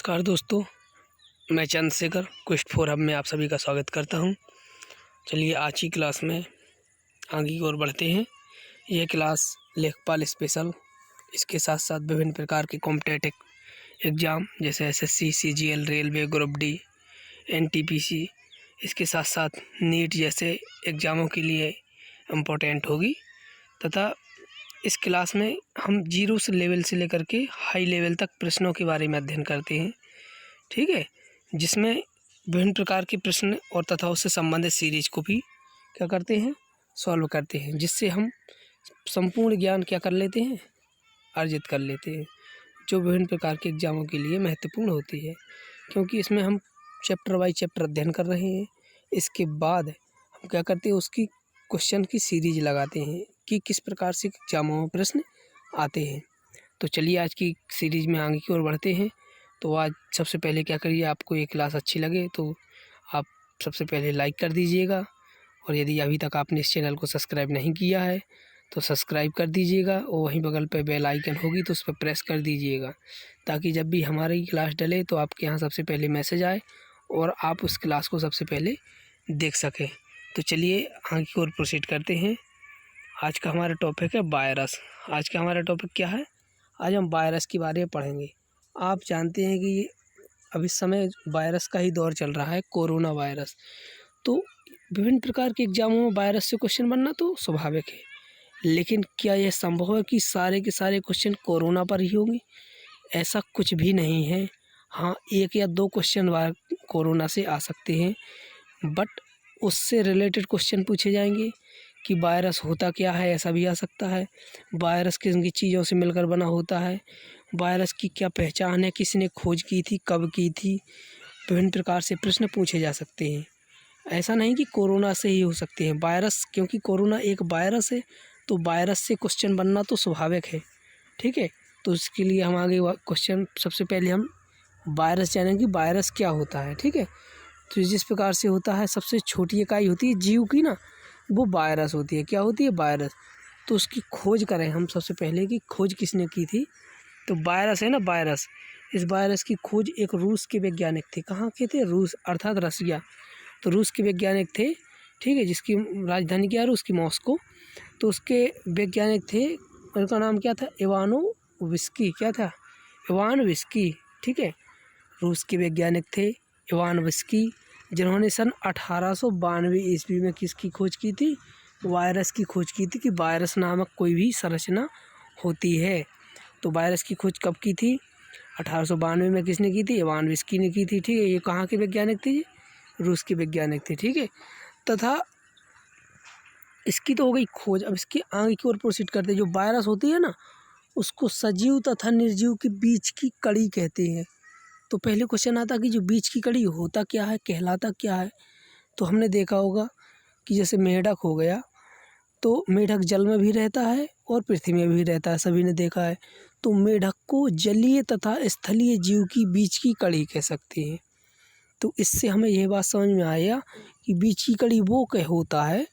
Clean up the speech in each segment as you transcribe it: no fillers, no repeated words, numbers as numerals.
नमस्कार दोस्तों, मैं चंद्रशेखर क्वेस्ट फॉर हब में आप सभी का स्वागत करता हूं। चलिए आज की क्लास में आगे की ओर बढ़ते हैं। यह क्लास लेखपाल स्पेशल, इसके साथ साथ विभिन्न प्रकार के कॉम्पिटिटिव एग्ज़ाम जैसे SSC, CGL, railway, group D, NTPC, इसके साथ साथ नीट जैसे एग्ज़ामों के लिए इम्पोर्टेंट होगी। तथा इस क्लास में हम जीरो से लेवल से लेकर के हाई लेवल तक प्रश्नों के बारे में अध्ययन करते हैं, ठीक है, जिसमें विभिन्न प्रकार के प्रश्न और तथा उससे संबंधित सीरीज को भी क्या करते हैं, सॉल्व करते हैं, जिससे हम संपूर्ण ज्ञान क्या कर लेते हैं, अर्जित कर लेते हैं, जो विभिन्न प्रकार के एग्ज़ामों के लिए महत्वपूर्ण होती है। क्योंकि इसमें हम चैप्टर बाई चैप्टर अध्ययन कर रहे हैं। इसके बाद हम क्या करते हैं, उसकी क्वेश्चन की सीरीज लगाते हैं कि किस प्रकार से एग्जामों में प्रश्न आते हैं। तो चलिए आज की सीरीज में आगे की ओर बढ़ते हैं। तो आज सबसे पहले क्या करिए, आपको ये क्लास अच्छी लगे तो आप सबसे पहले लाइक कर दीजिएगा, और यदि अभी तक आपने इस चैनल को सब्सक्राइब नहीं किया है तो सब्सक्राइब कर दीजिएगा, और वहीं बगल पे बेल आइकन होगी तो उस पर प्रेस कर दीजिएगा, ताकि जब भी हमारी क्लास डले तो आपके यहाँ सबसे पहले मैसेज आए और आप उस क्लास को सबसे पहले देख सकें। तो चलिए आगे की ओर प्रोसीड करते हैं। आज का हमारा टॉपिक है वायरस। आज का हमारा टॉपिक क्या है, आज हम वायरस के बारे में पढ़ेंगे। आप जानते हैं कि अब इस समय वायरस का ही दौर चल रहा है, कोरोना वायरस। तो विभिन्न प्रकार के एग्जामों में वायरस से क्वेश्चन बनना तो स्वाभाविक है, लेकिन क्या यह संभव है कि सारे के सारे क्वेश्चन कोरोना पर ही होंगे? ऐसा कुछ भी नहीं है। हाँ, एक या दो क्वेश्चन कोरोना से आ सकते हैं, बट उससे रिलेटेड क्वेश्चन पूछे जाएंगे कि वायरस होता क्या है, ऐसा भी आ सकता है। वायरस किन की चीज़ों से मिलकर बना होता है, वायरस की क्या पहचान है, किसने खोज की थी, कब की थी, विभिन्न प्रकार से प्रश्न पूछे जा सकते हैं। ऐसा नहीं कि कोरोना से ही हो सकते हैं वायरस, क्योंकि कोरोना एक वायरस है, तो वायरस से क्वेश्चन बनना तो स्वाभाविक है, ठीक है। तो इसके लिए हम आगे क्वेश्चन सबसे पहले हम वायरस जानेंगे, वायरस क्या होता है, ठीक है। तो जिस प्रकार से होता है, सबसे छोटी इकाई होती है जीव की ना, वो वायरस होती है। क्या होती है, वायरस। तो उसकी खोज करें हम सबसे पहले कि खोज किसने की थी। तो वायरस है ना, वायरस, इस वायरस की खोज एक रूस के वैज्ञानिक थे। कहाँ के थे, रूस अर्थात रसिया। तो रूस के वैज्ञानिक थे, ठीक है, जिसकी राजधानी क्या है, रूस की मॉस्को। तो उसके वैज्ञानिक थे, उनका नाम क्या था, इवानोविस्की। क्या था, इवानोविस्की, ठीक है। रूस के वैज्ञानिक थे इवानोविस्की, जिन्होंने सन 1892 ईस्वी में किसकी खोज की थी, वायरस की खोज की थी, कि वायरस नामक कोई भी संरचना होती है। तो वायरस की खोज कब की थी, 1892 में किसने की थी, इवानोविस्की ने की थी, ठीक है। ये कहाँ के वैज्ञानिक थे, ये रूस के वैज्ञानिक थे, ठीक है। तथा इसकी तो हो गई खोज। अब इसके आगे की ओर प्रोसीड करते हैं। जो वायरस होती है ना, उसको सजीव तथा निर्जीव के बीच की कड़ी कहते हैं। तो पहले क्वेश्चन आता कि जो बीच की कड़ी होता क्या है, कहलाता क्या है। तो हमने देखा होगा कि जैसे मेढक हो गया, तो मेढक जल में भी रहता है और पृथ्वी में भी रहता है, सभी ने देखा है। तो मेढक को जलीय तथा स्थलीय जीव की बीच की कड़ी कह सकते हैं। तो इससे हमें यह बात समझ में आया कि बीच की कड़ी वो होता है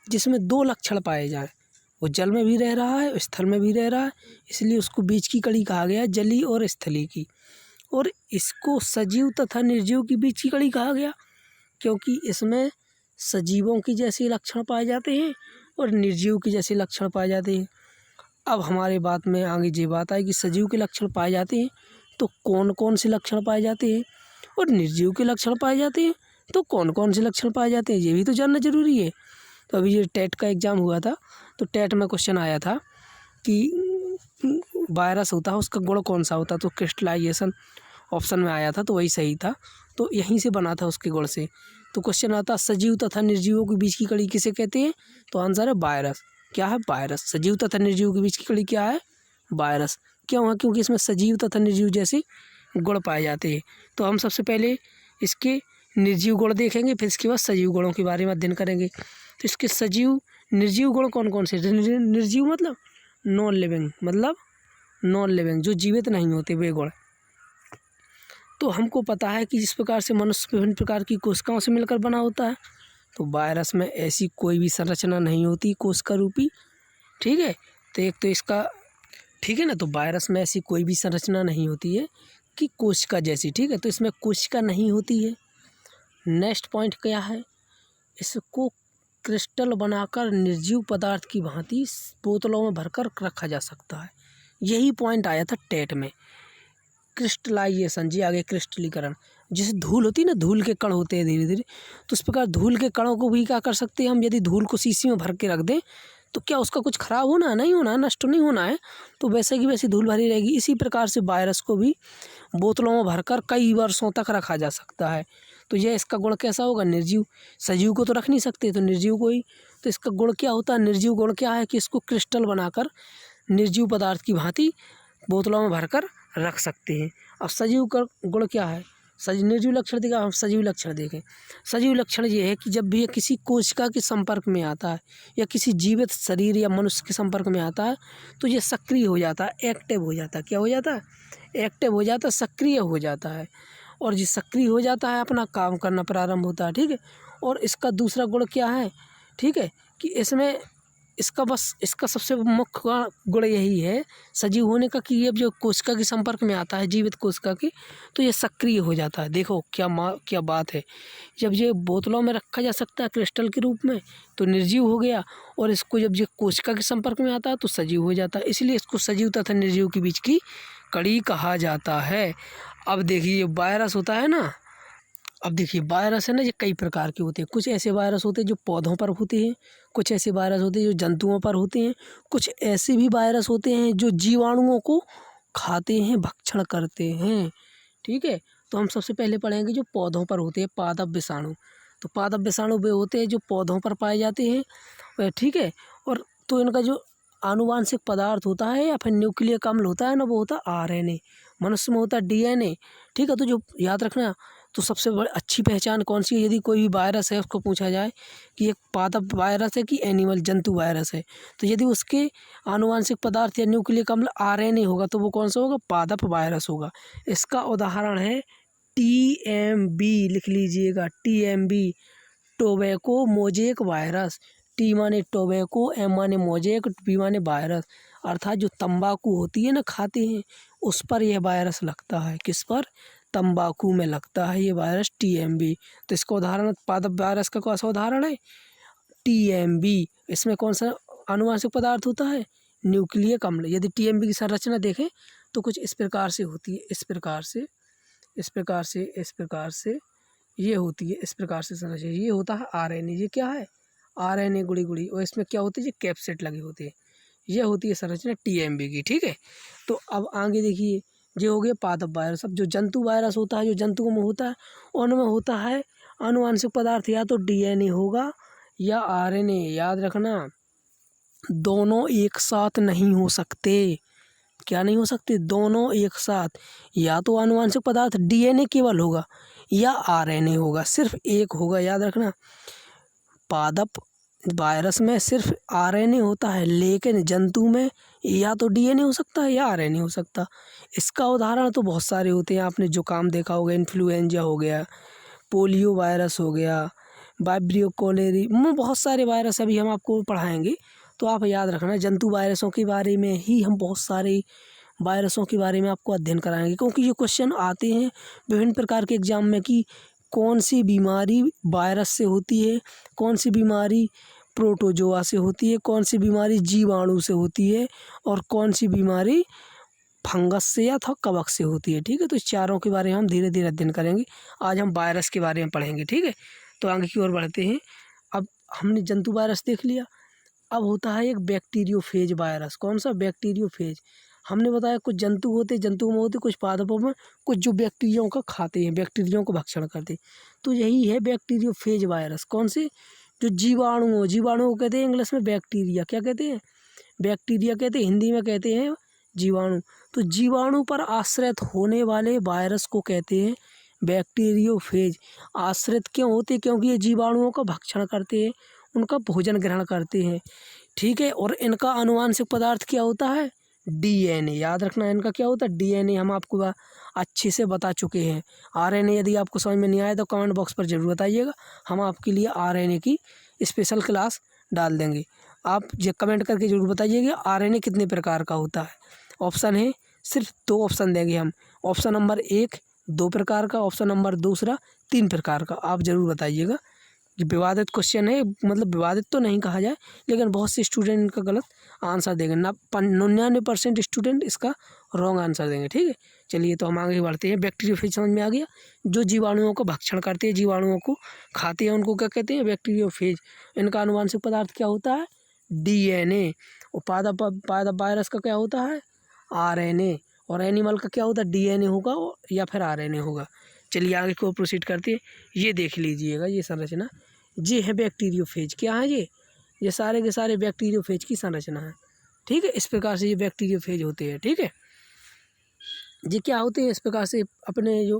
जिसमें दो लक्षण पाए जाएं, वो जल में भी रह रहा है, स्थल में भी रह रहा है, इसलिए उसको बीच की कड़ी कहा गया, जलीय और स्थलीय की। और इसको सजीव तथा निर्जीव की बीच की कड़ी कहा गया, क्योंकि इसमें सजीवों की जैसे लक्षण पाए जाते हैं और निर्जीव के जैसे लक्षण पाए जाते हैं। अब हमारे बात में आगे ये बात आई कि सजीव के लक्षण पाए जाते हैं तो कौन कौन से लक्षण पाए जाते हैं, और निर्जीव के लक्षण पाए जाते हैं तो कौन कौन से लक्षण पाए जाते हैं, ये भी तो जानना जरूरी है। तो अभी ये टेट का एग्ज़ाम हुआ था, तो टेट में क्वेश्चन आया था कि वायरस होता है, उसका गुण कौन सा होता, तो क्रिस्टलाइजेशन ऑप्शन में आया था, तो वही सही था। तो यहीं से बना था उसके गुण से। तो क्वेश्चन आता सजीव तथा निर्जीवों के बीच की कड़ी किसे कहते हैं, तो आंसर है वायरस। क्या है, वायरस। सजीव तथा निर्जीव के बीच की कड़ी क्या है, वायरस। क्यों है, क्योंकि इसमें सजीव तथा निर्जीव जैसे गुण पाए जाते हैं। तो हम सबसे पहले इसके निर्जीव गुण देखेंगे, फिर इसके बाद सजीव गुणों के बारे में अध्ययन करेंगे। तो इसके सजीव निर्जीव गुण कौन कौन से, निर्जीव मतलब नॉन लिविंग, मतलब नॉन लिविंग, जो जीवित नहीं होते, वे गुण। तो हमको पता है कि जिस प्रकार से मनुष्य विभिन्न प्रकार की कोशिकाओं से मिलकर बना होता है, तो वायरस में ऐसी कोई भी संरचना नहीं होती कोशिका रूपी, ठीक है। तो एक तो इसका, ठीक है ना, तो वायरस में ऐसी कोई भी संरचना नहीं होती है कि कोशिका जैसी, ठीक है। तो इसमें कोशिका नहीं होती है। नेक्स्ट पॉइंट क्या है, इसको क्रिस्टल बनाकर निर्जीव पदार्थ की भांति बोतलों में भरकर रखा जा सकता है। यही पॉइंट आया था टेट में। क्रिस्टलाइजेशन, जी आगे क्रिस्टलीकरण, जैसे धूल होती है ना, धूल के कण होते हैं धीरे धीरे, तो इस प्रकार धूल के कणों को भी क्या कर सकते हैं हम, यदि धूल को शीशी में भर के रख दें तो क्या उसका कुछ खराब होना है, नहीं होना है, नष्ट नहीं होना है, तो वैसे की वैसी धूल भरी रहेगी। इसी प्रकार से वायरस को भी बोतलों में भरकर कई वर्षों तक रखा जा सकता है। तो यह इसका गुण कैसा होगा, निर्जीव। सजीव को तो रख नहीं सकते, तो निर्जीव को ही, तो इसका गुण क्या होता है, निर्जीव गुण क्या है कि इसको क्रिस्टल बनाकर निर्जीव पदार्थ की भांति बोतलों में भरकर रख सकते हैं। अब सजीव का गुण क्या है, निर्जीव लक्षण देखा, हम सजीव लक्षण देखें। सजीव लक्षण ये है कि जब भी यह किसी कोशिका के संपर्क में आता है या किसी जीवित शरीर या मनुष्य के संपर्क में आता है तो ये सक्रिय हो जाता है, एक्टिव हो जाता है। क्या हो जाता है, एक्टिव हो जाता है, सक्रिय हो जाता है। और ये सक्रिय हो जाता है, अपना काम करना प्रारंभ होता है, ठीक है। और इसका दूसरा गुण क्या है, ठीक है, कि इसमें इसका सबसे मुख्य गुण यही है सजीव होने का कि ये जो कोशिका के संपर्क में आता है, जीवित कोशिका की, तो ये सक्रिय हो जाता है। देखो क्या बात है, जब ये बोतलों में रखा जा सकता है क्रिस्टल के रूप में तो निर्जीव हो गया, और इसको जब ये कोशिका के संपर्क में आता है तो सजीव हो जाता है। इसलिए इसको सजीव तथा निर्जीव के बीच की कड़ी कहा जाता है। अब देखिए वायरस होता है ना, अब देखिए वायरस है ना, ये कई प्रकार के होते हैं। कुछ ऐसे वायरस होते हैं जो पौधों पर होते हैं, कुछ ऐसे वायरस होते हैं जो जंतुओं पर होते हैं, कुछ ऐसे भी वायरस होते हैं जो जीवाणुओं को खाते हैं, भक्षण करते हैं, ठीक है। तो हम सबसे पहले पढ़ेंगे जो पौधों पर होते हैं, पादप विषाणु। तो पादप विषाणु वे होते हैं जो पौधों पर पाए जाते हैं, ठीक है। और तो इनका जो आनुवांशिक पदार्थ होता है या फिर न्यूक्लियक अम्ल होता है ना, वो होता है RNA। मनुष्य में होता है DNA, ठीक है। तो जो याद रखना, तो सबसे बड़ी अच्छी पहचान कौन सी है, यदि कोई भी वायरस है उसको पूछा जाए कि एक पादप वायरस है कि एनिमल जंतु वायरस है, तो यदि उसके आनुवांशिक पदार्थ या न्यूक्लियक अम्ल RNA होगा तो वो कौन सा होगा, पादप वायरस होगा। इसका उदाहरण है TMB, लिख लीजिएगा TMB, tobacco mosaic virus. T माने टोबैको, M माने मोजेक, B माने वायरस, अर्थात जो तंबाकू होती है ना, खाते हैं, उस पर यह वायरस लगता है। किस पर, तंबाकू में लगता है ये वायरस TMB। तो इसका उदाहरण पादप वायरस का कौन सा उदाहरण है, TMB। इसमें कौन सा आनुवांशिक पदार्थ होता है, न्यूक्लियक अम्ल। यदि TMB की संरचना देखें तो कुछ इस प्रकार से होती है, इस प्रकार से, इस प्रकार से, इस प्रकार से ये होती है, इस प्रकार से संरचना। ये होता है RNA, ये क्या है, RNA गुड़ी गुड़ी, और इसमें क्या होती है, ये कैप्सेट लगे होते हैं। ये होती है संरचना TMB की, ठीक है। तो अब आगे देखिए, ये हो गया पादप वायरस। अब जो जंतु वायरस होता है, जो जंतुओं में होता है, उनमें होता है आनुवांशिक पदार्थ या तो DNA होगा या RNA। याद रखना, दोनों एक साथ नहीं हो सकते। क्या नहीं हो सकते, दोनों एक साथ। या तो आनुवांशिक पदार्थ DNA केवल होगा या RNA होगा, सिर्फ एक होगा। याद रखना, पादप वायरस में सिर्फ RNA होता है, लेकिन जंतु में या तो DNA हो सकता है या RNA हो सकता। इसका उदाहरण तो बहुत सारे होते हैं, आपने जुकाम देखा होगा, इन्फ्लुएंजा हो गया, पोलियो वायरस हो गया, वाइब्रियो कोलेरी, बहुत सारे वायरस अभी हम आपको पढ़ाएंगे। तो आप याद रखना, जंतु वायरसों के बारे में ही हम बहुत सारे वायरसों के बारे में आपको अध्ययन कराएंगे, क्योंकि ये क्वेश्चन आते हैं विभिन्न प्रकार के एग्जाम में कि कौन सी बीमारी वायरस से होती है, कौन सी बीमारी प्रोटोजोआ से होती है, कौन सी बीमारी जीवाणु से होती है, और कौन सी बीमारी फंगस से या कवक से होती है, ठीक है। तो इस चारों के बारे में हम धीरे धीरे अध्ययन करेंगे। आज हम वायरस के बारे में पढ़ेंगे, ठीक है। तो आगे की ओर बढ़ते हैं। अब हमने जंतु वायरस देख लिया, अब होता है एक बैक्टीरियोफेज वायरस। कौन सा, बैक्टीरियोफेज। हमने बताया कुछ जंतु होते, जंतुओं में होते, कुछ पादपों में, कुछ जो बैक्टीरियाओं का खाते हैं, बैक्टीरियाओं को भक्षण करते हैं। तो यही है बैक्टीरियोफेज वायरस। कौन से, जो जीवाणु को कहते हैं इंग्लिश में बैक्टीरिया। क्या कहते हैं, बैक्टीरिया कहते हैं, हिंदी में कहते हैं जीवाणु। तो जीवाणु पर आश्रित होने वाले वायरस को कहते हैं बैक्टीरियोफेज। आश्रित क्यों होते, क्योंकि ये जीवाणुओं का भक्षण करते हैं, उनका भोजन ग्रहण करते हैं, ठीक है। और इनका आनुवांशिक पदार्थ क्या होता है, DNA। याद रखना, इनका क्या होता है, DNA। हम आपको अच्छे से बता चुके हैं। RNA यदि आपको समझ में नहीं आया तो कमेंट बॉक्स पर जरूर बताइएगा, हम आपके लिए RNA की स्पेशल क्लास डाल देंगे। आप ये कमेंट करके जरूर बताइएगा RNA कितने प्रकार का होता है। ऑप्शन है सिर्फ 2 ऑप्शन देंगे हम। ऑप्शन नंबर 1 2 प्रकार का, ऑप्शन नंबर दूसरा 3 प्रकार का। आप ज़रूर बताइएगा। ये विवादित क्वेश्चन है, मतलब विवादित तो नहीं कहा जाए, लेकिन बहुत से स्टूडेंट इनका गलत आंसर देंगे ना। 99% स्टूडेंट इसका रॉन्ग आंसर देंगे। ठीक है, चलिए तो हम आगे बढ़ते हैं। बैक्टीरियोफेज समझ में आ गया। जो जीवाणुओं का भक्षण करते हैं, जीवाणुओं को खाते हैं, उनको क्या कहते हैं? बैक्टीरियोफेज। इनका आनुवांशिक पदार्थ क्या होता है? DNA। और पादप वायरस का क्या होता है? RNA। और एनिमल का क्या होता है? DNA होगा या फिर RNA होगा। चलिए आगे को प्रोसीड करते हैं। ये देख लीजिएगा, ये संरचना, ये है बैक्टीरियोफेज। क्या है ये सारे के सारे बैक्टीरियोफेज की संरचना है। ठीक है, इस प्रकार से ये बैक्टीरियोफेज होते हैं। ठीक है, ये क्या होते हैं? इस प्रकार से अपने जो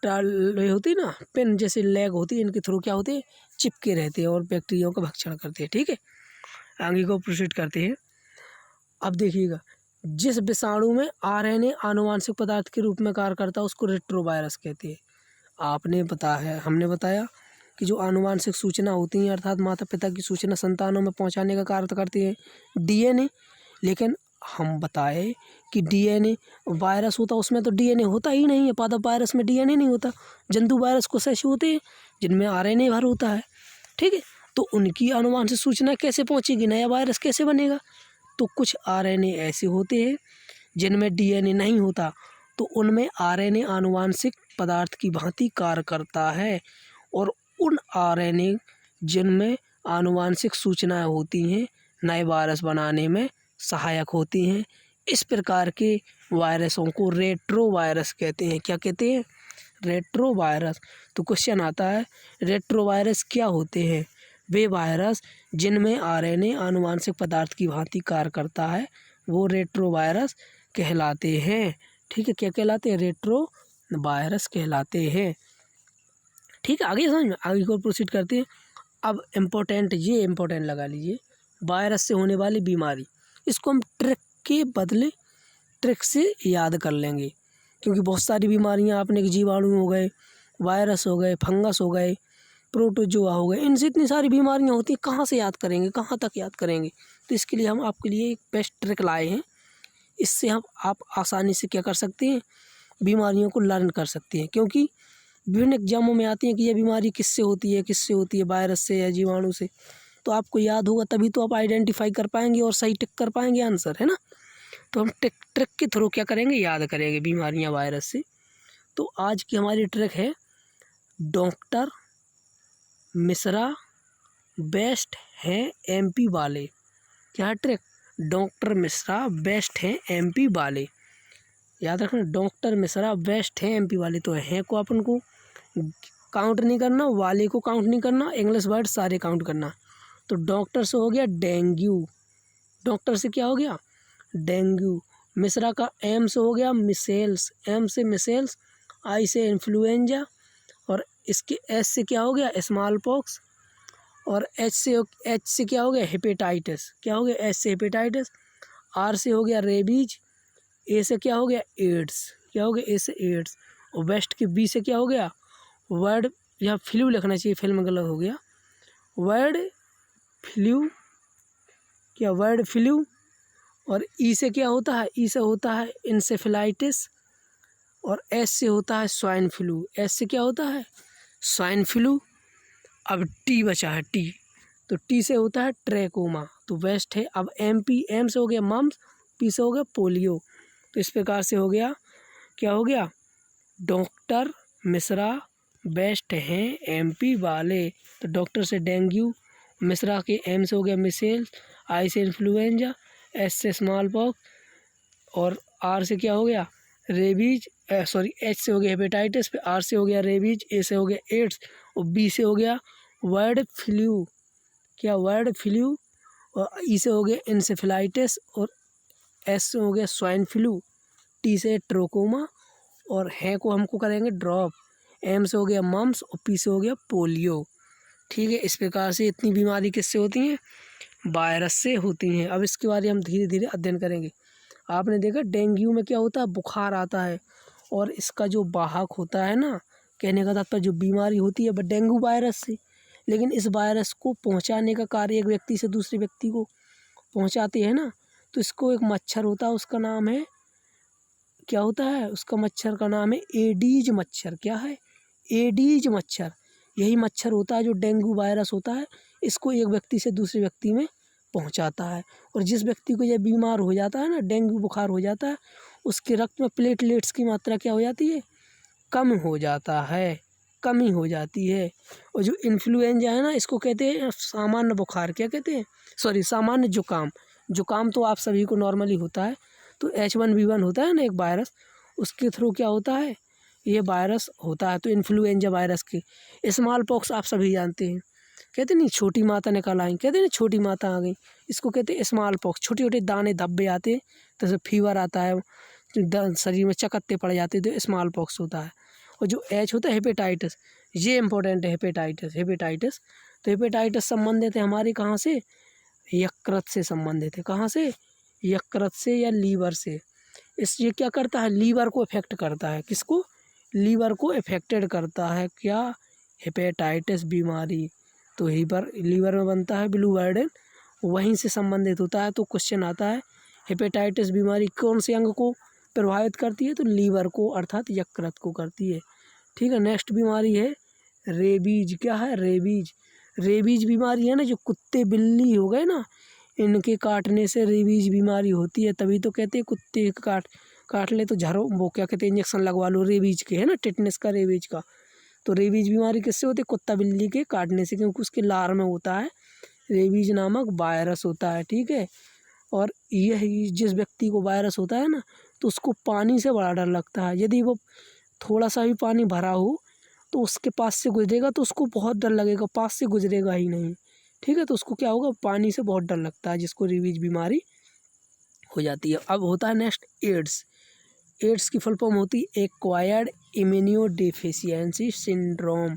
होती है ना, पेन जैसे लेग होती है, इनके थ्रू क्या होते हैं? चिपके रहते हैं और बैक्टीरिया का भक्षण करते हैं। ठीक है, आगे को प्रोसीड करते हैं। अब देखिएगा, जिस विषाणु में RNA आनुवांशिक पदार्थ के रूप में कार्य करता है उसको रेट्रोवायरस कहते हैं। आपने बताया, हमने बताया कि जो आनुवांशिक सूचना होती है अर्थात माता पिता की सूचना संतानों में पहुंचाने का कार्य करती है DNA। लेकिन हम बताए कि DNA वायरस होता, उसमें तो DNA होता ही नहीं है। पादप वायरस में DNA नहीं होता। जंतु वायरस कुछ ऐसे होते हैं जिनमें RNA भर होता है। ठीक है, तो उनकी आनुवांशिक सूचना कैसे पहुंचेगी? नया वायरस कैसे बनेगा? तो कुछ RNA ऐसे होते हैं जिनमें DNA नहीं होता, तो उनमें RNA आनुवांशिक पदार्थ की भांति कार्य करता है। और उन RNA जिनमें आनुवांशिक सूचनाएं होती हैं नए वायरस बनाने में सहायक होती हैं। इस प्रकार के वायरसों को रेट्रोवायरस कहते हैं। क्या कहते हैं? रेट्रोवायरस। तो क्वेश्चन आता है, रेट्रोवायरस क्या होते हैं? वे वायरस जिनमें RNA आनुवांशिक पदार्थ की भांति कार्य करता है वो रेट्रोवायरस कहलाते हैं। ठीक है, क्या कहलाते हैं? रेट्रोवायरस कहलाते हैं। ठीक है, आगे समझ में, आगे को प्रोसीड करते हैं। अब ये इम्पोर्टेंट लगा लीजिए, वायरस से होने वाली बीमारी। इसको हम ट्रिक से याद कर लेंगे, क्योंकि बहुत सारी बीमारियां आपने, जीवाणु हो गए, वायरस हो गए, फंगस हो गए, प्रोटोजोआ हो गए, इनसे इतनी सारी बीमारियां होती हैं, कहाँ से याद करेंगे, कहाँ तक याद करेंगे? तो इसके लिए हम आपके लिए एक बेस्ट ट्रिक लाए हैं। इससे आप आसानी से क्या कर सकते हैं? बीमारियों को लर्न कर सकते हैं। क्योंकि विभिन्न एग्जामों में आती है कि यह बीमारी किससे होती है, वायरस से या जीवाणु से। तो आपको याद होगा तभी तो आप आइडेंटिफाई कर पाएंगे और सही टिक कर पाएंगे आंसर, है ना। तो हम ट्रिक के थ्रू क्या करेंगे? याद करेंगे बीमारियां वायरस से। तो आज की हमारी ट्रिक है, डॉक्टर मिश्रा बेस्ट हैं MP वाले। क्या ट्रिक? डॉक्टर मिश्रा बेस्ट हैं MP वाले। याद रखना, डॉक्टर मिश्रा बेस्ट हैं MP वाले। तो हैं को अपन को काउंट नहीं करना, वाले को काउंट नहीं करना, इंग्लिश वर्ड सारे काउंट करना। तो डॉक्टर से हो गया डेंगू, डॉक्टर से क्या हो गया? डेंगू। मिश्रा का M से हो गया मिसेल्स, M से मिसेल्स, I से इन्फ्लुएंजा, और इसके S से क्या हो गया? स्मॉल पॉक्स, और H से क्या हो गया? हेपेटाइटिस। क्या हो गया? H से हेपेटाइटिस। R से हो गया रेबीज। A से क्या हो गया? एड्स। क्या हो गया? A से एड्स। और वेस्ट के B से क्या हो गया? वर्ड, या फ्लू लिखना चाहिए, फिल्म गलत हो गया, वर्ड फ्लू। क्या? Bird flu. और E से क्या होता है? E से होता है इंसेफेलाइटिस। और S से होता है स्वाइन फ्लू। S से क्या होता है? Swine flu. अब T बचा है, T, तो T से होता है ट्रैकोमा। तो वेस्ट है। अब M से हो गया मम्स, P से हो गया पोलियो। तो इस प्रकार से हो गया, क्या हो गया? डॉक्टर मिश्रा बेस्ट हैं MP वाले। तो डॉक्टर से डेंगू, मिश्रा के M से हो गया मिसेल्स, I से इन्फ्लुएंजा, S से स्मॉल पॉक्स, और R से क्या हो गया? रेबीज, H से हो गया हेपेटाइटिस, फिर R से हो गया रेबीज, A से हो गया एड्स, और B से हो गया वर्ड फ्लू। क्या? Bird flu. और E से हो गया इंसेफेलाइटिस, और S से हो गया स्वाइन फ्लू, T से ट्रोकोमा, और है को हमको करेंगे ड्रॉप। M से हो गया मम्स, और P से हो गया पोलियो। ठीक है, इस प्रकार से इतनी बीमारी किससे होती हैं? वायरस से होती हैं। अब इसके बारे में हम धीरे धीरे अध्ययन करेंगे। आपने देखा डेंगू में क्या होता है? बुखार आता है, और इसका जो वाहक होता है ना, कहने का तात्पर्य जो बीमारी होती है वह डेंगू वायरस से। लेकिन इस वायरस को पहुंचाने का कार्य एक व्यक्ति से दूसरे व्यक्ति को पहुंचाते हैं ना, तो इसको एक मच्छर होता है, उसका नाम है क्या होता है, उसका मच्छर का नाम है एडीज मच्छर। क्या है, एडीज मच्छर। यही मच्छर होता है जो डेंगू वायरस होता है, इसको एक व्यक्ति से दूसरे व्यक्ति में पहुंचाता है। और जिस व्यक्ति को यह बीमार हो जाता है ना, डेंगू बुखार हो जाता है, उसके रक्त में प्लेटलेट्स की मात्रा क्या हो जाती है, कम हो जाता है, कमी हो जाती है। और जो इन्फ्लुएंजा है ना, इसको कहते हैं सामान्य बुखार। क्या कहते हैं, सॉरी, सामान्य जुकाम। जुकाम तो आप सभी को नॉर्मली होता है। तो H1V1 होता है ना एक वायरस, उसके थ्रू क्या होता है, ये वायरस होता है। तो इन्फ्लुएंजा वायरस के, स्मॉल पॉक्स आप सभी जानते हैं, कहते नहीं छोटी माता निकल आई, कहते नहीं छोटी माता आ गई, इसको कहते हैं स्मॉल पॉक्स। छोटे छोटे दाने धब्बे आते हैं, तो फीवर आता है, शरीर में चकत्ते पड़ जाते हैं, तो स्मॉल पॉक्स होता है। और जो H होता है हेपेटाइटिस, ये इंपॉर्टेंट है, हेपेटाइटिस। तो हेपेटाइटिस संबंधित है हमारे कहाँ से, यकृत से संबंधित है। कहाँ से, यकृत से या लीवर से। ये क्या करता है, लीवर को इफेक्ट करता है। किसको, लीवर को इफेक्टेड करता है। क्या, हेपेटाइटिस बीमारी। तो लीवर में बनता है बिलिरुबिन, वहीं से संबंधित होता है। तो क्वेश्चन आता है हेपेटाइटिस बीमारी कौन से अंग को प्रभावित करती है, तो लीवर को अर्थात यकृत को करती है। ठीक है, नेक्स्ट बीमारी है रेबीज। क्या है, रेबीज। रेबीज बीमारी है ना, जो कुत्ते बिल्ली हो गए ना, इनके काटने से रेबीज बीमारी होती है। तभी तो कहते हैं कुत्ते काट ले तो झरो, वो क्या कहते हैं, इंजेक्शन लगवा लो रेबीज के, है ना, टिटनेस का, रेबीज का। तो रेबीज बीमारी किससे होती है, कुत्ता बिल्ली के काटने से, क्योंकि उसके लार में होता है रेबीज नामक वायरस होता है। ठीक है, और यह जिस व्यक्ति को वायरस होता है ना, तो उसको पानी से बड़ा डर लगता है। यदि वो थोड़ा सा भी पानी भरा हो तो उसके पास से गुजरेगा तो उसको बहुत डर लगेगा, पास से गुजरेगा ही नहीं। ठीक है, तो उसको क्या होगा, पानी से बहुत डर लगता है, जिसको रेबीज बीमारी हो जाती है। अब होता है नेक्स्ट एड्स। एड्स की फुल फॉर्म होती है एक्वायर्ड इम्यूनोडेफिशिएंसी सिंड्रोम।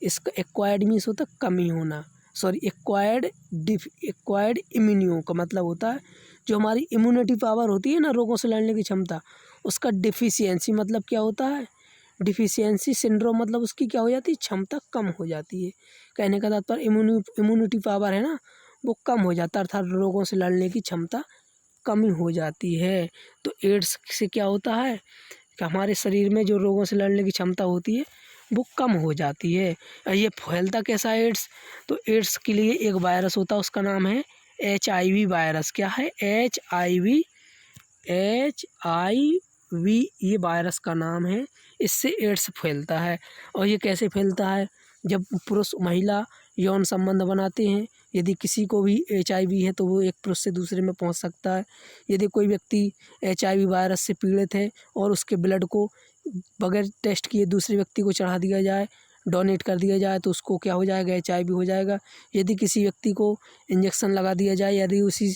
इसका एक्वायर्ड मीन्स होता है कमी होना, सॉरी, एक्वायर्ड इम्यूनियो का मतलब होता है जो हमारी इम्यूनिटी पावर होती है ना, रोगों से लड़ने की क्षमता, उसका डिफिशियंसी मतलब क्या होता है, डिफिशियंसी सिंड्रोम मतलब उसकी क्या हो जाती है, क्षमता कम हो जाती है। कहने का तात्पर्य इम्यूनिटी पावर है ना, वो कम हो जाता है, अर्थात रोगों से लड़ने की क्षमता कमी हो जाती है। तो एड्स से क्या होता है कि हमारे शरीर में जो रोगों से लड़ने की क्षमता होती है वो कम हो जाती है। ये फैलता कैसा है एड्स, तो एड्स के लिए एक वायरस होता है, उसका नाम है HIV वायरस। क्या है, HIV, ये वायरस का नाम है। इससे एड्स फैलता है। और ये कैसे फैलता है, जब पुरुष महिला यौन संबंध बनाते हैं, यदि किसी को भी HIV है तो वो एक पुरुष से दूसरे में पहुंच सकता है। यदि कोई व्यक्ति HIV वायरस से पीड़ित है और उसके ब्लड को बगैर टेस्ट किए दूसरे व्यक्ति को चढ़ा दिया जाए, डोनेट कर दिया जाए, तो उसको क्या हो जाएगा, HIV हो जाएगा। यदि किसी व्यक्ति को इंजेक्शन लगा दिया जाए, यदि उसी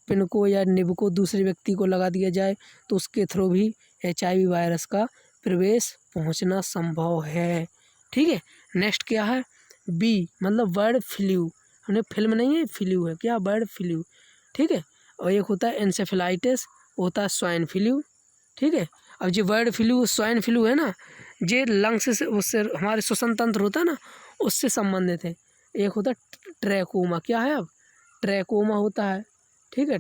पिन को या निब को दूसरे व्यक्ति को लगा दिया जाए, तो उसके थ्रू भी HIV वायरस का प्रवेश पहुंचना संभव है। ठीक है, नेक्स्ट क्या है, बी मतलब बर्ड फ्लू। हमने फिल्म नहीं है, फ्लू है। क्या, बर्ड फ्लू। ठीक है, और एक होता है एन्सेफेलाइटिस, होता है स्वाइन फ्लू। ठीक है, अब जो बर्ड फ्लू स्वाइन फ्लू है ना, ये लंग्स से, उससे हमारे श्वसन तंत्र होता है ना, उससे संबंधित है। एक होता है ट्रैकोमा। क्या है, अब ट्रैकोमा होता है। ठीक है,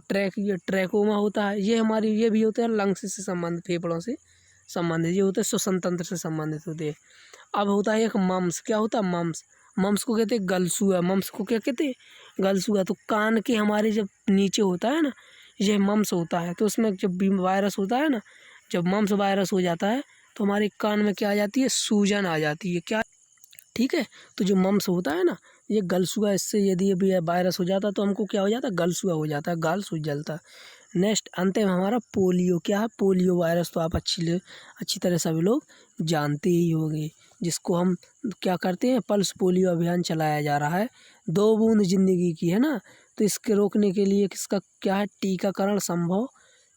ट्रैकोमा होता है, ये भी होता है लंग्स से संबंधित, फेफड़ों से संबंधित, ये होता है श्वसन तंत्र से संबंधित होते हैं। अब होता है एक मम्स। क्या होता है, मम्स को कहते हैं गलसुआ। मम्स को क्या कहते हैं, गलसुआ। तो कान के हमारे जब नीचे होता है ना, यह मम्स होता है। तो उसमें जब वायरस होता है ना, जब मम्स वायरस हो जाता है तो हमारे कान में क्या आ जाती है, सूजन आ जाती है। क्या, ठीक है, तो जो मम्स होता है ना, ये गलसुआ, इससे यदि ये वायरस हो जाता है तो हमको क्या हो जाता है, गलसुआ हो जाता है, गाल सूज जलता है। नेक्स्ट अंत में हमारा पोलियो। क्या है, पोलियो वायरस तो आप अच्छी तरह सभी लोग जानते ही होंगे, जिसको हम क्या करते हैं, पल्स पोलियो अभियान चलाया जा रहा है। 2 बूंद जिंदगी की, है ना। तो इसके रोकने के लिए किसका क्या है, टीकाकरण संभव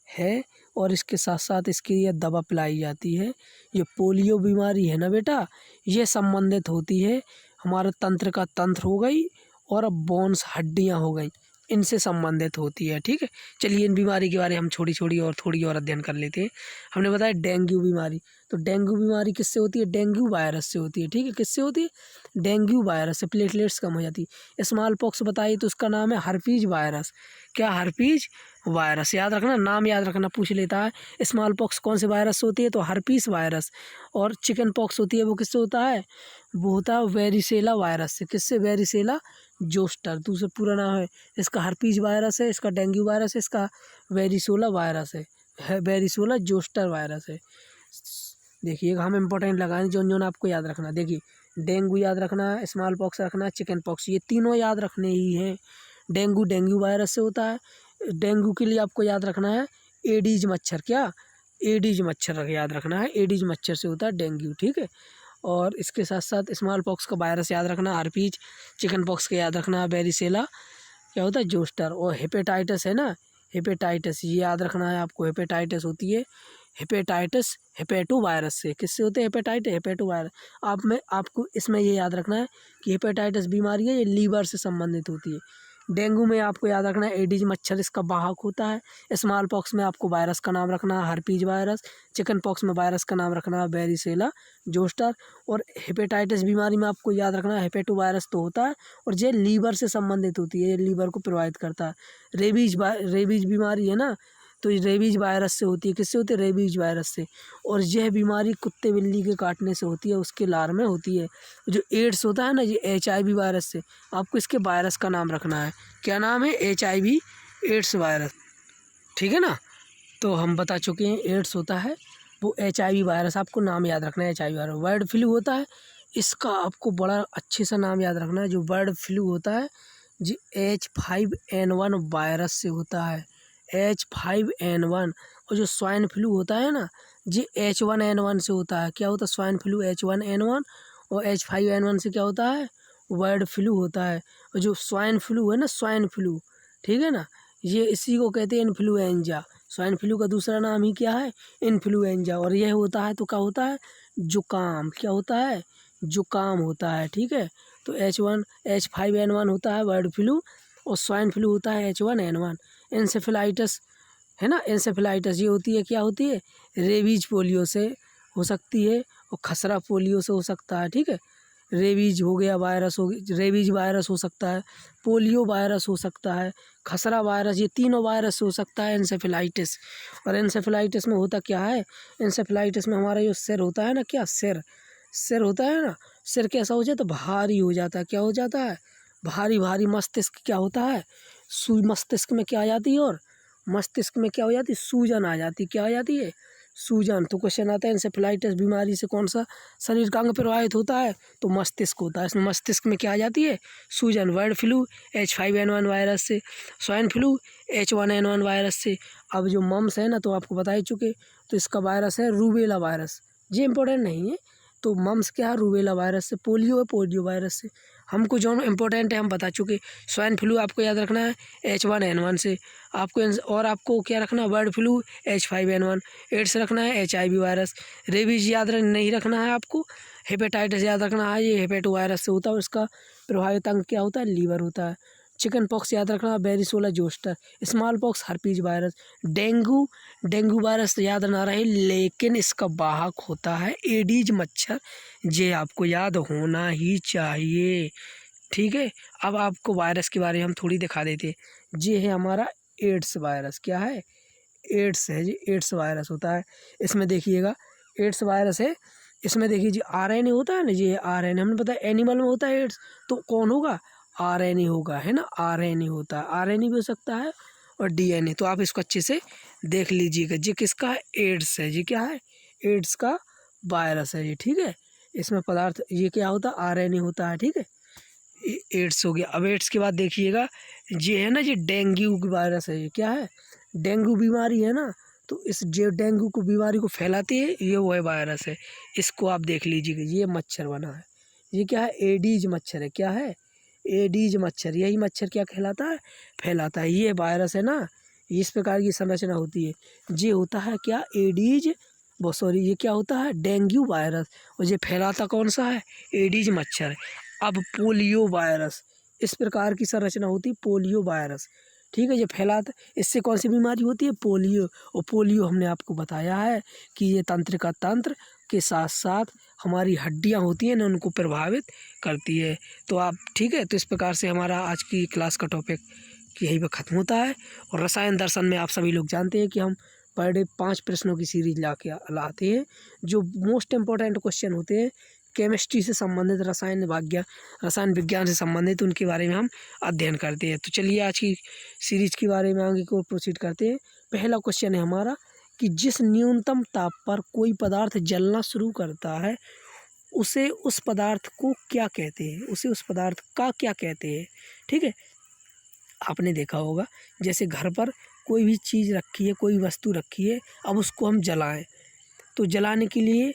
है, और इसके साथ साथ इसके लिए दवा पिलाई जाती है। ये पोलियो बीमारी है ना बेटा, ये संबंधित होती है हमारे तंत्र का, तंत्र हो गई, और अब बोन्स हड्डियाँ हो गई, इनसे संबंधित होती है। ठीक है, चलिए इन बीमारी के बारे में हम थोड़ी और अध्ययन कर लेते हैं। हमने बताया डेंगू बीमारी, तो डेंगू बीमारी किससे होती है, डेंगू वायरस से होती है। ठीक है, किससे होती है, डेंगू वायरस से प्लेटलेट्स कम हो जाती है। स्मॉल पॉक्स बताइए तो उसका नाम है हर्पीज वायरस। क्या, हर्पीज वायरस। याद रखना, नाम याद रखना, पूछ लेता है। स्मॉल पॉक्स कौन से वायरस से होती है, तो हर्पीस वायरस। और चिकन पॉक्स होती है वो किससे होता है, वो होता है वेरिसेला वायरस से। किससे, वेरिसेला जोस्टर, दूसरा पूरा नाम है इसका हर्पीज वायरस है, इसका डेंगू वायरस है, इसका वेरिसोला वायरस है वेरिसोला जोस्टर वायरस है। देखिएगा, हम इंपॉर्टेंट लगाएं जो जो आपको याद रखना। देखिए, डेंगू याद रखना है, स्मॉल पॉक्स रखना है, चिकन पॉक्स, ये तीनों याद रखने ही हैं। डेंगू वायरस से होता है। डेंगू के लिए आपको याद रखना है एडीज मच्छर। क्या, एडीज मच्छर याद रखना है, एडीज मच्छर से होता है डेंगू, ठीक है। और इसके साथ साथ स्मॉल पॉक्स का वायरस याद रखना, हर्पीज। चिकन पॉक्स का याद रखना वेरिसेला, क्या होता है, जोस्टर। और हेपेटाइटिस है ना, हेपेटाइटिस ये याद रखना है आपको। हेपेटाइटिस होती है हेपेटाइटिस हेपेटो वायरस से। किससे होते हैं हेपेटाइटिस, हेपेटो वायरस। आपको इसमें ये याद रखना है कि हेपेटाइटिस बीमारी है, ये लीवर से संबंधित होती है। डेंगू में आपको याद रखना है एडीज मच्छर इसका वाहक होता है। स्मॉल पॉक्स में आपको वायरस का नाम रखना है हर्पीज वायरस। चिकन पॉक्स में वायरस का नाम रखना है वेरिसेला जोस्टर। और हेपेटाइटिस बीमारी में आपको याद रखना है हेपेटो वायरस तो होता है, और ये लीवर से संबंधित होती है, ये लीवर को प्रभावित करता है। रेबीज बीमारी है ना, तो ये रेबीज वायरस से होती है। किससे होती है, रेबीज वायरस से। और यह बीमारी कुत्ते बिल्ली के काटने से होती है, उसके लार में होती है। जो एड्स होता है ना, ये HIV वायरस से। आपको इसके वायरस का नाम रखना है, क्या नाम है, HIV एड्स वायरस, ठीक है ना। तो हम बता चुके हैं एड्स होता है वो HIV वायरस, आपको नाम याद रखना है HIV वायरस। बर्ड फ्लू होता है, इसका आपको बड़ा अच्छे से नाम याद रखना है। जो बर्ड फ्लू होता है जी H5N1 वायरस से होता है, H5N1। और जो स्वाइन फ्लू होता है ना, जी H1N1 से होता है। क्या होता है, स्वाइन फ्लू H1N1। और H5N1 से क्या होता है, बर्ड फ्लू होता है। और जो स्वाइन फ्लू है ना, स्वाइन फ्लू, ठीक है ना, ये इसी को कहते हैं इन्फ्लुएंजा। स्वाइन फ्लू का दूसरा नाम ही क्या है, इन्फ्लुएंजा। और यह होता है तो क्या होता है, जुकाम। क्या होता है, जुकाम होता है, ठीक है। तो H5N1 होता है बर्ड फ्लू, और स्वाइन फ्लू होता है H1N1। एंसेफेलाइटिस है ना, एंसेफेलाइटिस ये होती है, क्या होती है, रेबीज पोलियो से हो सकती है, और खसरा पोलियो से हो सकता है, ठीक है। रेबीज हो गया वायरस, रेबीज वायरस हो सकता है, पोलियो वायरस हो सकता है, खसरा वायरस, ये तीनों वायरस हो सकता है एंसेफेलाइटिस। और एंसेफेलाइटिस में होता क्या है, एंसेफेलाइटिस में हमारा जो सिर होता है ना, क्या सिर होता है ना, सिर कैसा हो जाता है, भारी हो जाता है। क्या हो जाता है, भारी भारी। मस्तिष्क क्या होता है, मस्तिष्क में क्या आ जाती है, और मस्तिष्क में क्या हो जाती है, सूजन आ जाती है। क्या आ जाती है, सूजन। तो क्वेश्चन आता है एंसेफेलाइटिस बीमारी से कौन सा शरीर का अंग प्रभावित होता है, तो मस्तिष्क होता है। इसमें मस्तिष्क में क्या आ जाती है, सूजन। बर्ड फ्लू H5N1 वायरस से, स्वाइन फ्लू H1N1 वायरस से। अब जो मम्स है ना, तो आपको बता ही चुके, तो इसका वायरस है रूबेला वायरस, ये इंपॉर्टेंट नहीं है। तो मम्स क्या है, रूबेला वायरस से। पोलियो है पोलियो वायरस से। हमको जो इम्पोर्टेंट है हम बता चुके। स्वाइन फ्लू आपको याद रखना है H1N1 से। और आपको क्या रखना है, बर्ड फ्लू H5N1। एड्स रखना है HIV वायरस। रेबीज याद नहीं रखना है आपको। हेपेटाइटिस याद रखना है, ये हेपेटो वायरस से होता है, और इसका प्रभावित अंग क्या होता है, लीवर होता है। चिकन पॉक्स याद रखना है, varicella zoster. Small pox herpes virus. Dengue virus याद ना रहे, लेकिन इसका वाहक होता है एडीज मच्छर, ये आपको याद होना ही चाहिए, ठीक है। अब आपको वायरस के बारे में हम थोड़ी दिखा देते। ये है हमारा एड्स वायरस। क्या है, एड्स है जी, एड्स वायरस होता है। इसमें देखिएगा, एड्स वायरस है, इसमें देखिए जी RNA होता है ना, ये RNA हमें पता है एनिमल में होता है एड्स, तो कौन होगा, RNA होगा, है ना, RNA होता है। RNA भी हो सकता है, और DNA। तो आप इसको अच्छे से देख लीजिएगा, ये किसका है, एड्स है। ये क्या है, एड्स का वायरस है ये, ठीक है। इसमें पदार्थ ये क्या होता है, RNA होता है, ठीक है। एड्स हो गया। अब एड्स के बाद देखिएगा, ये है ना, ये डेंगू की वायरस है। ये क्या है, डेंगू बीमारी है ना, तो इस जो डेंगू को बीमारी को फैलाती है, ये वो है वायरस है। इसको आप देख लीजिएगा, ये मच्छर बना है, ये क्या है, एडीज मच्छर है। क्या है, एडीज मच्छर। यही मच्छर क्या कहलाता है, फैलाता है। ये वायरस है ना, इस प्रकार की संरचना होती है। ये होता है क्या, एडीज, वो सॉरी, ये क्या होता है, डेंगू वायरस। और ये फैलाता कौन सा है, एडीज मच्छर। अब पोलियो वायरस, इस प्रकार की संरचना होती है, पोलियो वायरस, ठीक है। ये फैलाता, इससे कौन सी बीमारी होती है, पोलियो। और पोलियो हमने आपको बताया है कि ये तंत्रिका तंत्र के साथ साथ हमारी हड्डियां होती हैं ना, उनको प्रभावित करती है। तो आप, ठीक है, तो इस प्रकार से हमारा आज की क्लास का टॉपिक कि यहीं पर ख़त्म होता है। और रसायन दर्शन में आप सभी लोग जानते हैं कि हम पर डे 5 प्रश्नों की सीरीज लाते हैं, जो मोस्ट इम्पोर्टेंट क्वेश्चन होते हैं केमिस्ट्री से संबंधित, रसायन विज्ञान से संबंधित, उनके बारे में हम अध्ययन करते हैं। तो चलिए आज की सीरीज के बारे में आगे को प्रोसीड करते हैं। पहला क्वेश्चन है हमारा कि जिस न्यूनतम ताप पर कोई पदार्थ जलना शुरू करता है उसे उस पदार्थ को क्या कहते हैं, उसे उस पदार्थ का क्या कहते हैं। ठीक है, आपने देखा होगा जैसे घर पर कोई भी चीज़ रखी है, कोई वस्तु रखी है, अब उसको हम जलाएं तो जलाने के लिए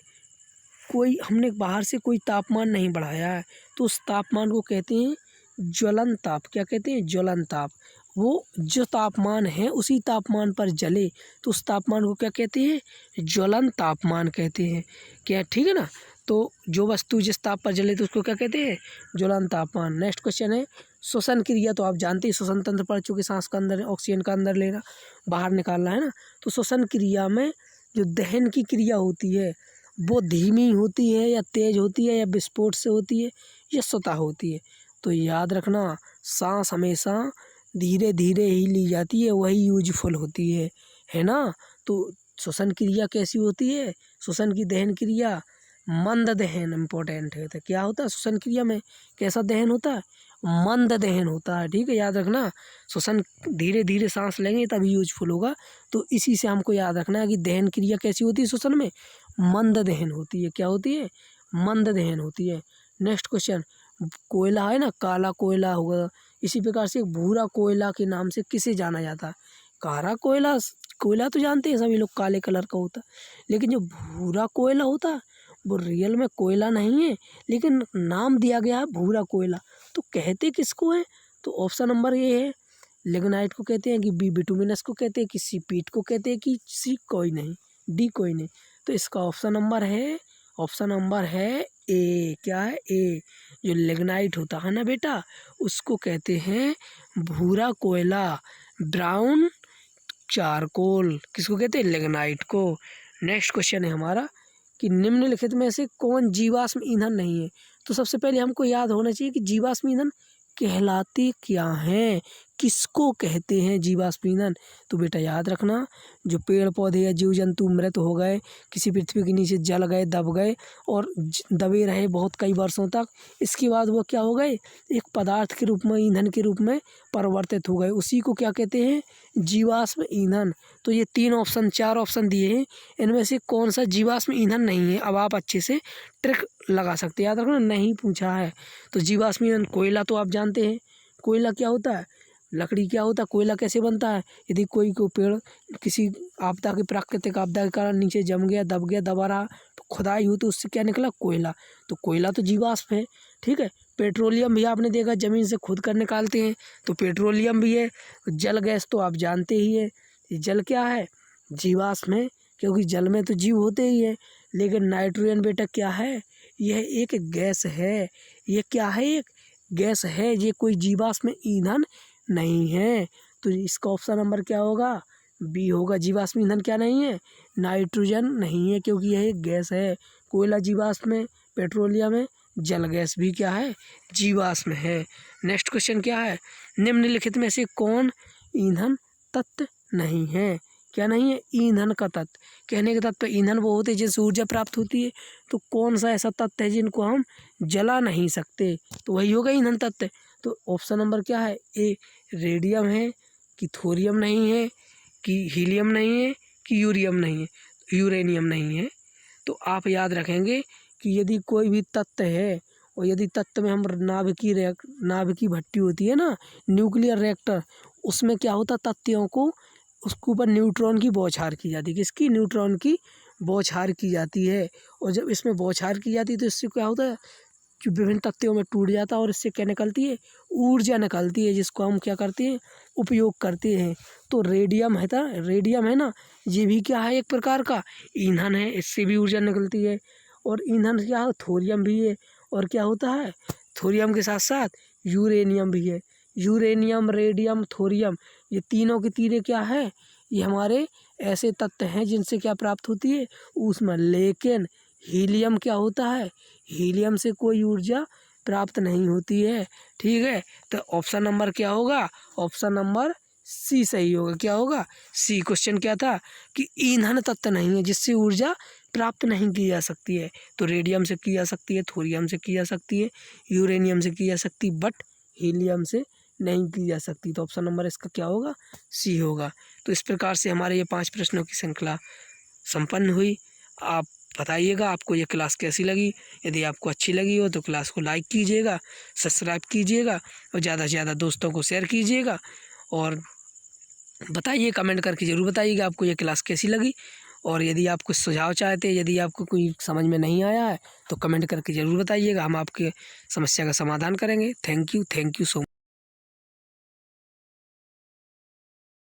कोई हमने बाहर से कोई तापमान नहीं बढ़ाया है, तो उस तापमान को कहते हैं ज्वलन ताप। क्या कहते हैं? ज्वलन ताप। वो जो तापमान है उसी तापमान पर जले तो उस तापमान को क्या कहते हैं? ज्वलन तापमान कहते हैं। क्या ठीक है ना? तो जो वस्तु जिस ताप पर जले तो उसको क्या कहते हैं? ज्वलन तापमान। नेक्स्ट क्वेश्चन है श्वसन क्रिया। तो आप जानते हैं श्वसन तंत्र पर, चूँकि सांस का अंदर ऑक्सीजन का अंदर लेना बाहर निकालना है ना, तो श्वसन क्रिया में जो दहन की क्रिया होती है वो धीमी होती है या तेज होती है या विस्फोट से होती है या स्वतः होती है। तो याद रखना सांस हमेशा धीरे धीरे ही ली जाती है, वही यूजफुल होती है ना। तो श्वसन क्रिया कैसी होती है? श्वसन की दहन क्रिया मंद दहन इम्पोर्टेंट है। तो क्या होता है श्वसन क्रिया में? कैसा दहन होता है? मंद दहन होता है। ठीक है, याद रखना श्वसन धीरे धीरे सांस लेंगे तभी यूजफुल होगा। तो इसी से हमको याद रखना है कि दहन क्रिया कैसी होती है श्वसन में? मंद दहन होती है। क्या होती है? मंद दहन होती है। नेक्स्ट क्वेश्चन, कोयला है ना, काला कोयला होगा, इसी प्रकार से भूरा कोयला के नाम से किसे जाना जाता है? काला कोयला, कोयला तो जानते हैं सभी लोग काले कलर का होता है, लेकिन जो भूरा कोयला होता है वो रियल में कोयला नहीं है, लेकिन नाम दिया गया है भूरा कोयला। तो कहते किसको है? तो ऑप्शन नंबर ये है लिग्नाइट को कहते हैं, कि बी बिटुमिनस को कहते हैं, कि सी पीट को कहते हैं, कि सी कोई नहीं, डी कोई नहीं। तो इसका ऑप्शन नंबर है ए। क्या है? ए। जो लिग्नाइट होता है ना बेटा, उसको कहते हैं भूरा कोयला, ब्राउन चारकोल। किसको कहते हैं? लिग्नाइट को। नेक्स्ट क्वेश्चन है हमारा कि निम्नलिखित में से कौन जीवाश्म ईंधन नहीं है? तो सबसे पहले हमको याद होना चाहिए कि जीवाश्म ईंधन कहलाते क्या हैं, किसको कहते हैं जीवाश्म ईंधन। तो बेटा याद रखना जो पेड़ पौधे या जीव जंतु मृत हो गए, किसी पृथ्वी के नीचे जल गए, दब गए और दबे रहे बहुत कई वर्षों तक, इसके बाद वो क्या हो गए? एक पदार्थ के रूप में, ईंधन के रूप में परिवर्तित हो गए, उसी को क्या कहते हैं? जीवाश्म ईंधन। तो ये 4 ऑप्शन दिए हैं, इनमें से कौन सा जीवाश्म ईंधन नहीं है? अब आप अच्छे से ट्रिक लगा सकते हैं। याद रखना नहीं पूछा है। तो जीवाश्म ईंधन कोयला तो आप जानते हैं, कोयला क्या होता है? लकड़ी क्या होता है? कोयला कैसे बनता है? यदि कोई को पेड़ किसी आपदा के, प्राकृतिक आपदा के कारण नीचे जम गया, दबा रहा, तो खुदाई हुई तो उससे क्या निकला? कोयला। तो कोयला तो जीवाश्म है। ठीक है, पेट्रोलियम भी आपने देखा ज़मीन से खोद कर निकालते हैं, तो पेट्रोलियम भी है। जल गैस तो आप जानते ही है, जल क्या है? जीवाश्म है, क्योंकि जल में तो जीव होते ही है। लेकिन नाइट्रोजन बेटा क्या है? यह एक गैस है। ये क्या है? एक गैस है, ये कोई जीवाश्म ईंधन नहीं है। तो इसका ऑप्शन नंबर क्या होगा? बी होगा। जीवाश्म ईंधन क्या नहीं है? नाइट्रोजन नहीं है, क्योंकि यह एक गैस है। कोयला जीवाश्म है, पेट्रोलियम है, जल गैस भी क्या है? जीवाश्म है। नेक्स्ट क्वेश्चन क्या है? निम्नलिखित में से कौन ईंधन तत्व नहीं है? क्या नहीं है? ईंधन का तत्व। कहने के तत्व ईंधन वो होते हैं जिनसे ऊर्जा प्राप्त होती है, तो कौन सा ऐसा तत्व है जिनको हम जला नहीं सकते? तो वही होगा ईंधन तत्व। तो ऑप्शन नंबर क्या है? ए। रेडियम है, कि थोरियम नहीं है, कि हीलियम नहीं है, कि यूरेनियम नहीं है। तो आप याद रखेंगे कि यदि कोई भी तत्व है, और यदि तत्व में हम नाभिकीय भट्टी होती है ना, न्यूक्लियर रिएक्टर, उसमें क्या होता? तत्वों को उसके ऊपर न्यूट्रॉन की बौछार की जाती है। किसकी? न्यूट्रॉन की बौछार की जाती है। और जब इसमें बौछार की जाती है तो इससे क्या होता है? जो विभिन्न तत्वों में टूट जाता है और इससे क्या निकलती है? ऊर्जा निकलती है, जिसको हम क्या करते हैं? उपयोग करते हैं। तो रेडियम है ना, ये भी क्या है? एक प्रकार का ईंधन है, इससे भी ऊर्जा निकलती है। और ईंधन क्या है? थोरियम भी है। और क्या होता है? थोरियम के साथ साथ यूरेनियम भी है। यूरेनियम, रेडियम, थोरियम, ये तीनों के तीरे क्या है? ये हमारे ऐसे तत्व हैं जिनसे क्या प्राप्त होती है? ऊष्मा। लेकिन हीलियम क्या होता है? हीलियम से कोई ऊर्जा प्राप्त नहीं होती है। ठीक है, तो ऑप्शन नंबर क्या होगा? ऑप्शन नंबर सी सही होगा। क्या होगा? सी। क्वेश्चन क्या था कि ईंधन तत्व नहीं है जिससे ऊर्जा प्राप्त नहीं की जा सकती है। तो रेडियम से की जा सकती है, थोरियम से की जा सकती है, यूरेनियम से की जा सकती है, बट हीलियम से नहीं की जा सकती। तो ऑप्शन नंबर इसका क्या होगा? सी होगा। तो इस प्रकार से हमारे ये 5 प्रश्नों की श्रृंखला संपन्न हुई। आप बताइएगा आपको ये क्लास कैसी लगी। यदि आपको अच्छी लगी हो तो क्लास को लाइक कीजिएगा, सब्सक्राइब कीजिएगा और ज़्यादा से ज़्यादा दोस्तों को शेयर कीजिएगा। और बताइए, कमेंट करके ज़रूर बताइएगा आपको ये क्लास कैसी लगी। और यदि आप कुछ सुझाव चाहते हैं, यदि आपको कोई समझ में नहीं आया है तो कमेंट करके ज़रूर बताइएगा, हम आपके समस्या का समाधान करेंगे। Thank you so much.